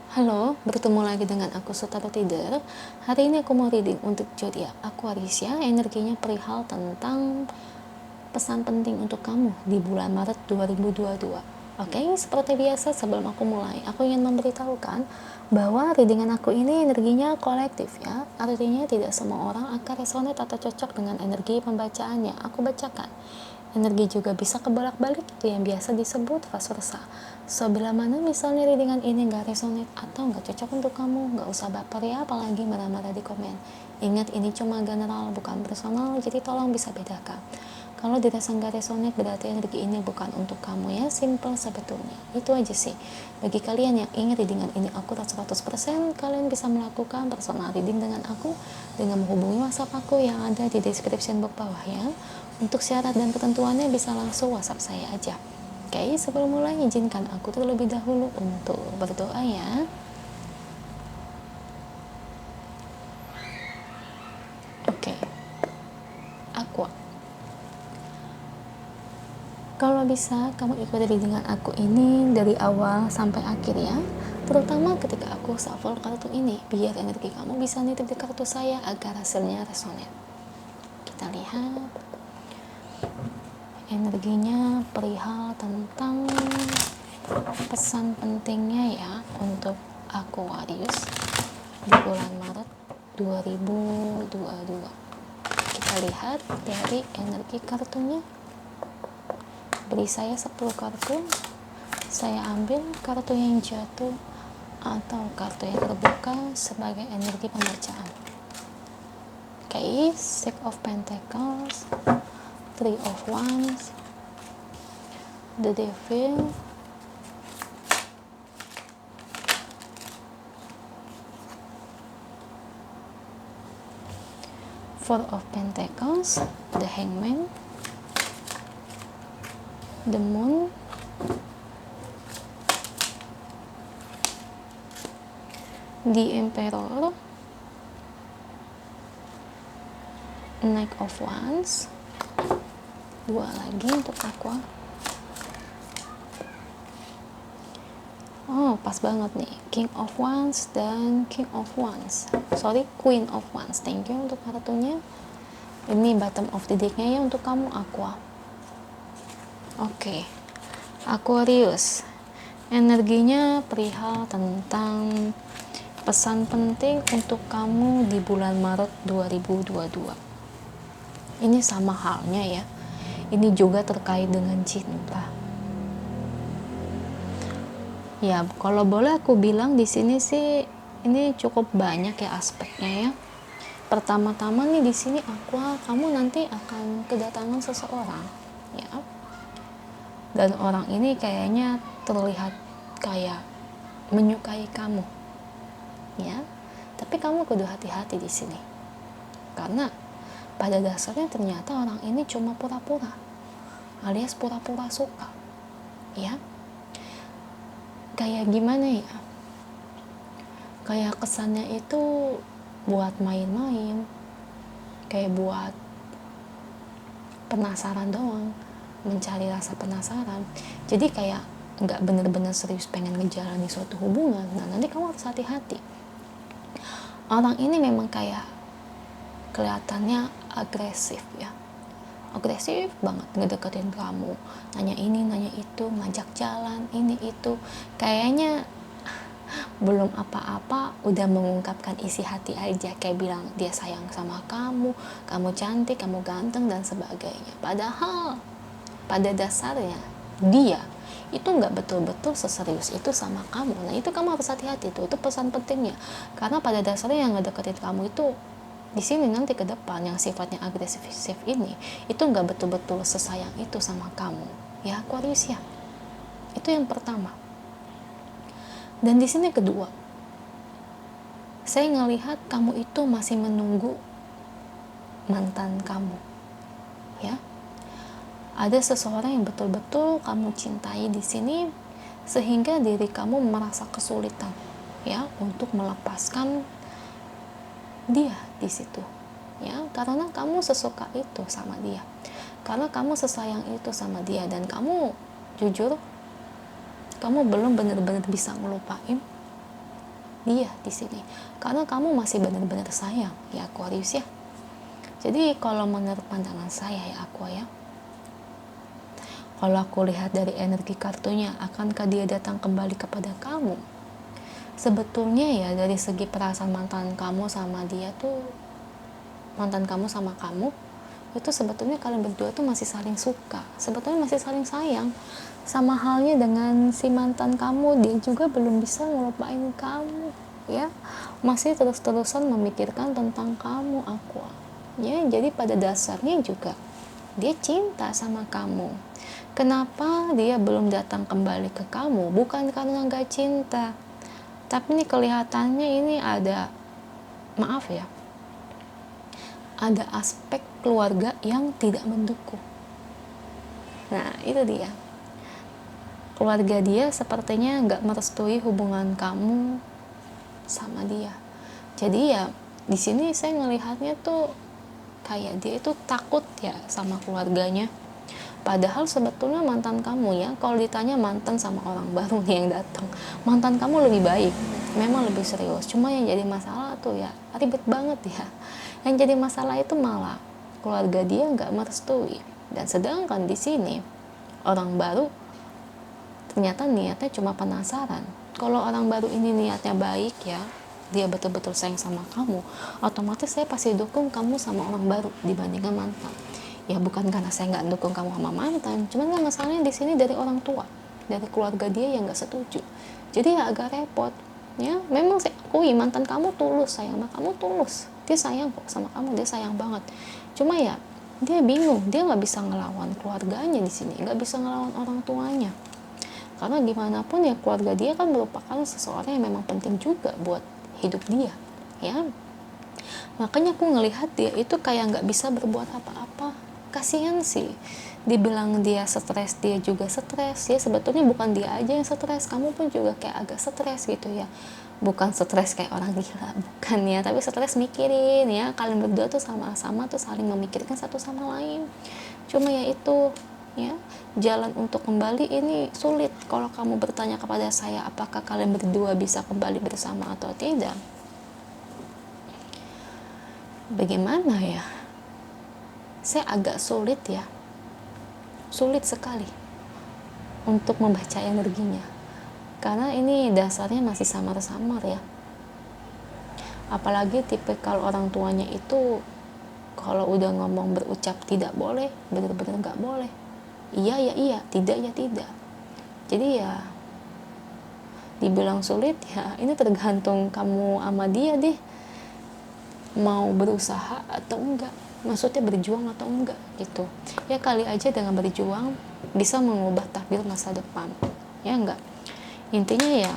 Halo, bertemu lagi dengan aku Sutara Tider. Hari ini aku mau reading untuk zodiak Aquarius ya. Energinya perihal tentang pesan penting untuk kamu di bulan Maret 2022. Oke, seperti biasa sebelum aku mulai, aku ingin memberitahukan bahwa readingan aku ini energinya kolektif ya. Artinya tidak semua orang akan resonate atau cocok dengan energi pembacaannya. Aku bacakan. Energi juga bisa kebolak-balik, itu yang biasa disebut vice versa. So, bila mana misalnya readingan ini gak resonate atau gak cocok untuk kamu, gak usah baper ya, apalagi marah-marah di komen. Ingat, ini cuma general, bukan personal, jadi tolong bisa bedakan. Kalau dirasa gak resonate, berarti energi ini bukan untuk kamu ya, simple sebetulnya. Itu aja sih. Bagi kalian yang ingin readingan ini akurat 100%, kalian bisa melakukan personal reading dengan aku dengan menghubungi WhatsApp aku yang ada di description box bawah ya. Untuk syarat dan ketentuannya bisa langsung WhatsApp saya aja. Oke, sebelum mulai izinkan aku terlebih dahulu untuk berdoa ya. Oke, Aqua. Kalau bisa kamu ikuti readingan aku ini dari awal sampai akhir ya. Terutama ketika aku shuffle kartu ini, biar energi kamu bisa nitip di kartu saya agar hasilnya resonate. Kita lihat. Energinya perihal tentang pesan pentingnya ya untuk Aquarius di bulan Maret 2022. Kita lihat dari energi kartunya. Beri saya 10 kartu. Saya ambil kartu yang jatuh atau kartu yang terbuka sebagai energi pembacaan. Oke, Six of Pentacles, Three of Wands, The Devil, Four of Pentacles, The Hangman, The Moon, The Emperor, Knight of Wands. Dua lagi untuk Aqua. Oh, pas banget nih, King of Wands dan King of Wands. Sorry, Queen of Wands. Thank you untuk kartunya. Ini bottom of the deck-nya ya untuk kamu Aqua. Oke, Aquarius. Energinya perihal tentang pesan penting untuk kamu di bulan Maret 2022. Ini sama halnya ya. Ini juga terkait dengan cinta. Ya, kalau boleh aku bilang di sini sih ini cukup banyak ya aspeknya ya. Pertama-tama nih di sini kamu nanti akan kedatangan seseorang ya. Dan orang ini kayaknya terlihat kayak menyukai kamu. Ya. Tapi kamu kudu hati-hati di sini. Karena pada dasarnya ternyata orang ini cuma pura-pura, alias pura-pura suka ya. Kayak gimana ya, kayak kesannya itu buat main-main, kayak buat penasaran doang, mencari rasa penasaran. Jadi kayak nggak bener-bener serius pengen ngejalani suatu hubungan. Nah, nanti kamu harus hati-hati. Orang ini memang kayak kelihatannya agresif ya, agresif banget ngedeketin kamu, nanya ini nanya itu, ngajak jalan ini itu, kayaknya belum apa-apa udah mengungkapkan isi hati aja, kayak bilang dia sayang sama kamu, kamu cantik, kamu ganteng dan sebagainya. Padahal pada dasarnya dia itu nggak betul-betul seserius itu sama kamu. Nah, itu kamu harus hati-hati tuh, itu pesan pentingnya. Karena pada dasarnya yang ngedeketin kamu itu di sini nanti ke depan yang sifatnya agresif ini itu nggak betul-betul sesayang itu sama kamu ya Aquarius ya. Itu yang pertama. Dan di sini kedua, saya ngelihat kamu itu masih menunggu mantan kamu ya. Ada seseorang yang betul-betul kamu cintai di sini sehingga diri kamu merasa kesulitan ya untuk melepaskan dia di situ ya, karena kamu sesuka itu sama dia, karena kamu sesayang itu sama dia, dan kamu jujur kamu belum benar-benar bisa ngelupain dia di sini, karena kamu masih benar-benar sayang ya Aquarius ya. Jadi kalau menurut pandangan saya ya Aqua ya, kalau aku lihat dari energi kartunya, akankah dia datang kembali kepada kamu? Sebetulnya ya dari segi perasaan mantan kamu sama dia tuh, mantan kamu sama kamu itu sebetulnya kalian berdua tuh masih saling suka, sebetulnya masih saling sayang. Sama halnya dengan si mantan kamu, dia juga belum bisa ngelupain kamu ya, masih terus-terusan memikirkan tentang kamu Aqua ya. Jadi pada dasarnya juga dia cinta sama kamu. Kenapa dia belum datang kembali ke kamu? Bukan karena gak cinta, tapi ini kelihatannya ini ada, maaf ya, ada aspek keluarga yang tidak mendukung. Nah itu dia, keluarga dia sepertinya gak merestui hubungan kamu sama dia. Jadi ya di sini saya ngelihatnya tuh kayak dia itu takut ya sama keluarganya. Padahal sebetulnya mantan kamu ya, kalau ditanya mantan sama orang baru nih yang datang, mantan kamu lebih baik, memang lebih serius. Cuma yang jadi masalah tuh ya ribet banget ya. Yang jadi masalah itu malah keluarga dia nggak merestui. Dan sedangkan di sini orang baru ternyata niatnya cuma penasaran. Kalau orang baru ini niatnya baik ya, dia betul-betul sayang sama kamu, otomatis saya pasti dukung kamu sama orang baru dibandingkan mantan. Ya bukan karena saya nggak dukung kamu sama mantan, cuman kan masalahnya di sini dari orang tua, dari keluarga dia yang nggak setuju. Jadi ya agak repot ya. Memang saya akui mantan kamu tulus sayang sama kamu, tulus, dia sayang kok sama kamu, dia sayang banget. Cuma ya dia bingung, dia nggak bisa ngelawan keluarganya di sini, nggak bisa ngelawan orang tuanya. Karena gimana pun ya keluarga dia kan merupakan seseorang yang memang penting juga buat hidup dia ya. Makanya aku ngelihat dia itu kayak nggak bisa berbuat apa-apa. Kasihan sih, dibilang dia stres, dia juga stres ya. Sebetulnya bukan dia aja yang stres, kamu pun juga kayak agak stres gitu ya. Bukan stres kayak orang gila, bukan ya, tapi stres mikirin ya, kalian berdua tuh sama-sama tuh saling memikirkan satu sama lain. Cuma ya itu ya, jalan untuk kembali ini sulit. Kalau kamu bertanya kepada saya apakah kalian berdua bisa kembali bersama atau tidak, bagaimana ya, saya agak sulit ya, sulit sekali untuk membaca energinya, karena ini dasarnya masih samar-samar ya. Apalagi tipikal orang tuanya itu kalau udah ngomong berucap tidak boleh, bener-bener nggak boleh, iya ya iya, tidak ya tidak. Jadi ya dibilang sulit ya, ini tergantung kamu sama dia deh, mau berusaha atau enggak, maksudnya berjuang atau enggak gitu ya. Kali aja dengan berjuang bisa mengubah takdir masa depan ya enggak. Intinya ya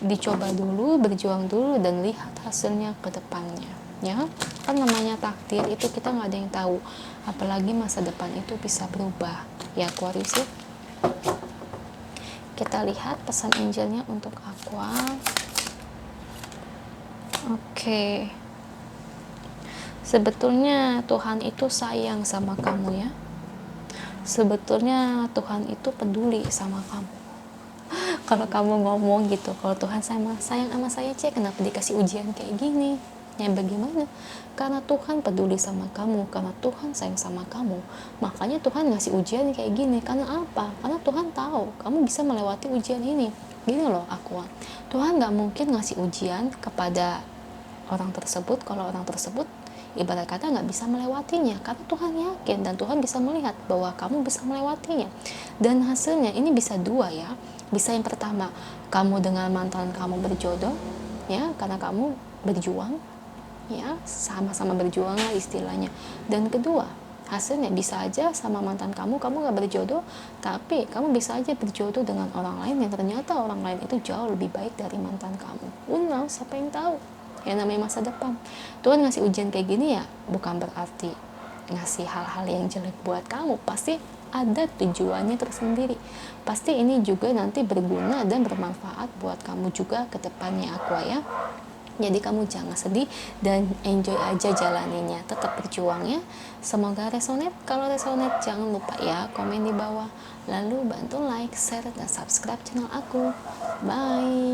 dicoba dulu, berjuang dulu, dan lihat hasilnya ke depannya ya. Kan namanya takdir itu kita nggak ada yang tahu, apalagi masa depan itu bisa berubah ya Aquarius ya. Kita lihat pesan angelnya untuk Aqua. Oke. Sebetulnya Tuhan itu sayang sama kamu ya. Sebetulnya Tuhan itu peduli sama kamu. Kalau kamu ngomong gitu, kalau Tuhan sayang sama saya, kenapa dikasih ujian kayak gini? Ya bagaimana? Karena Tuhan peduli sama kamu, karena Tuhan sayang sama kamu, makanya Tuhan ngasih ujian kayak gini. Karena apa? Karena Tuhan tahu kamu bisa melewati ujian ini. Gini loh Aqua, Tuhan gak mungkin ngasih ujian kepada orang tersebut kalau orang tersebut ibarat kata nggak bisa melewatinya, karena Tuhan yakin dan Tuhan bisa melihat bahwa kamu bisa melewatinya. Dan hasilnya ini bisa dua ya. Bisa yang pertama, kamu dengan mantan kamu berjodoh ya, karena kamu berjuang ya, sama-sama berjuang lah istilahnya. Dan kedua, hasilnya bisa aja sama mantan kamu nggak berjodoh, tapi kamu bisa aja berjodoh dengan orang lain yang ternyata orang lain itu jauh lebih baik dari mantan kamu. Siapa yang tahu? Yang namanya masa depan. Tuhan ngasih ujian kayak gini ya bukan berarti ngasih hal-hal yang jelek buat kamu, pasti ada tujuannya tersendiri. Pasti ini juga nanti berguna dan bermanfaat buat kamu juga ke depannya Aqua ya. Jadi kamu jangan sedih dan enjoy aja jalaninya, tetap berjuang ya. Semoga resonate. Kalau resonate jangan lupa ya komen di bawah, lalu bantu like, share, dan subscribe channel aku. Bye.